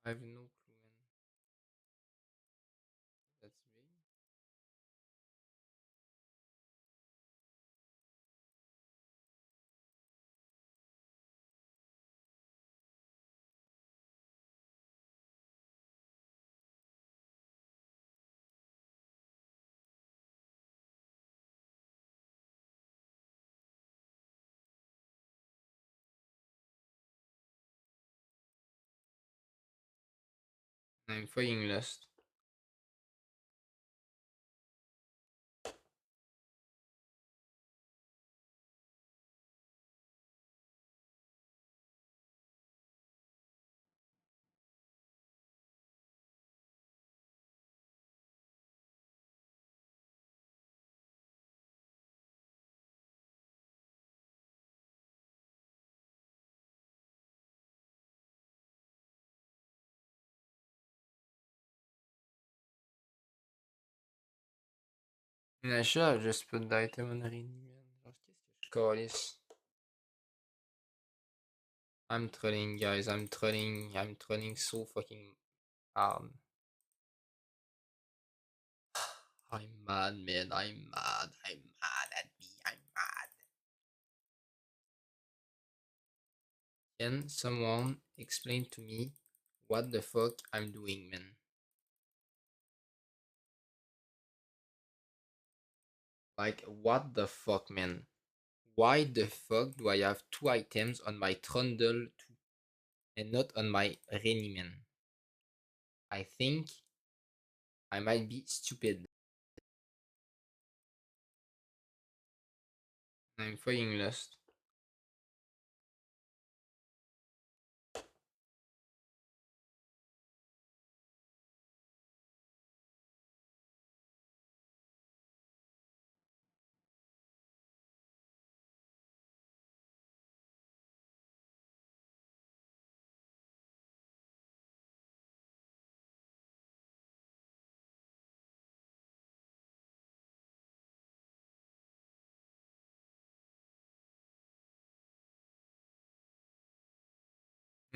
I have no clue, man. That's big. I'm fucking lost. I should have just put the item on araignée, man. Genre, qu'est-ce que je calisse? I'm trolling, guys. I'm trolling. I'm trolling so fucking hard. I'm mad, man. I'm mad. I'm mad at me. I'm mad. Can someone explain to me what the fuck I'm doing, man? Like, what the fuck, man? Why the fuck do I have two items on my Trundle 2 and not on my Rainy man? I think I might be stupid. I'm fucking lost.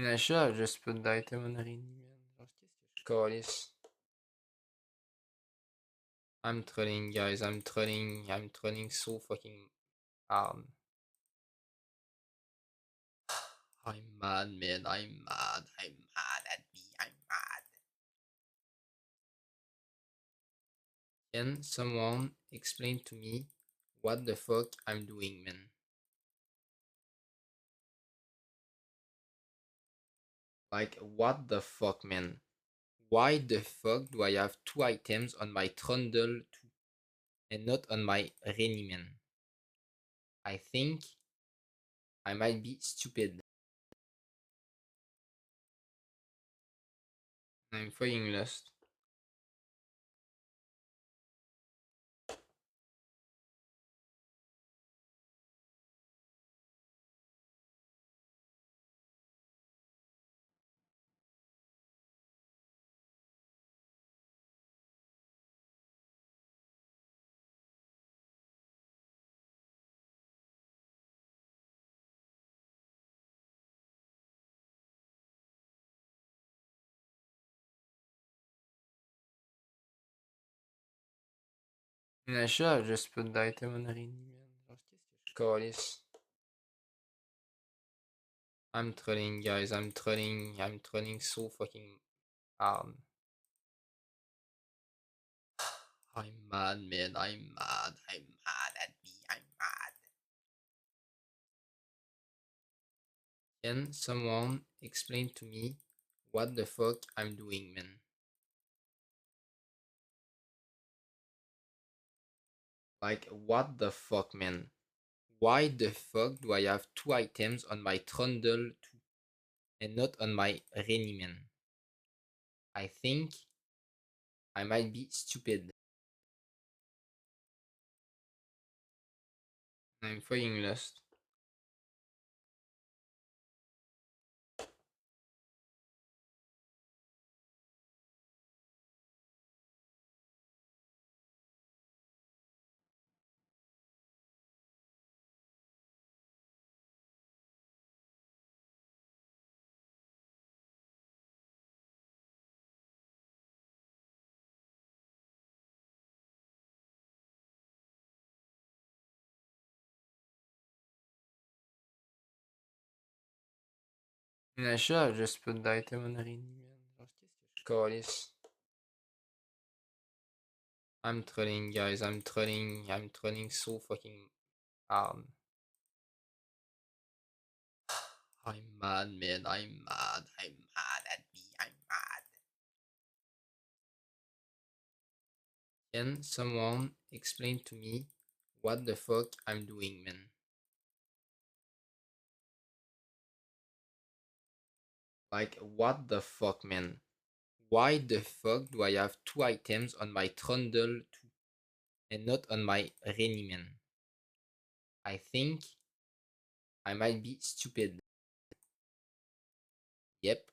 I should have just put the item on Rainy man. Genre, qu'est-ce que je calisse? I'm trolling, guys. I'm trolling. I'm trolling so fucking hard. I'm mad, man. I'm mad. I'm mad at me. I'm mad. Can someone explain to me what the fuck I'm doing, man? Like, what the fuck, man? Why the fuck do I have two items on my Trundle 2 and not on my Rainy man? I think I might be stupid. I'm fucking lost. I should have just put the item on Rainy man. Genre, qu'est-ce que je calisse? I'm trolling, guys. I'm trolling. I'm trolling so fucking hard. I'm mad, man. I'm mad. I'm mad at me. I'm mad. Can someone explain to me what the fuck I'm doing, man? Like, what the fuck, man? Why the fuck do I have two items on my Trundle 2 and not on my Rainy man? I think I might be stupid. I'm fucking lost. I should have just put the item on Rini, man. Genre, qu'est-ce que je calisse? I'm trolling, guys. I'm trolling. I'm trolling so fucking hard. I'm mad, man. I'm mad. I'm mad at me. I'm mad. Can someone explain to me what the fuck I'm doing, man? Like, what the fuck, man? Why the fuck do I have two items on my Trundle 2 and not on my Reni, man? I think I might be stupid. Yep,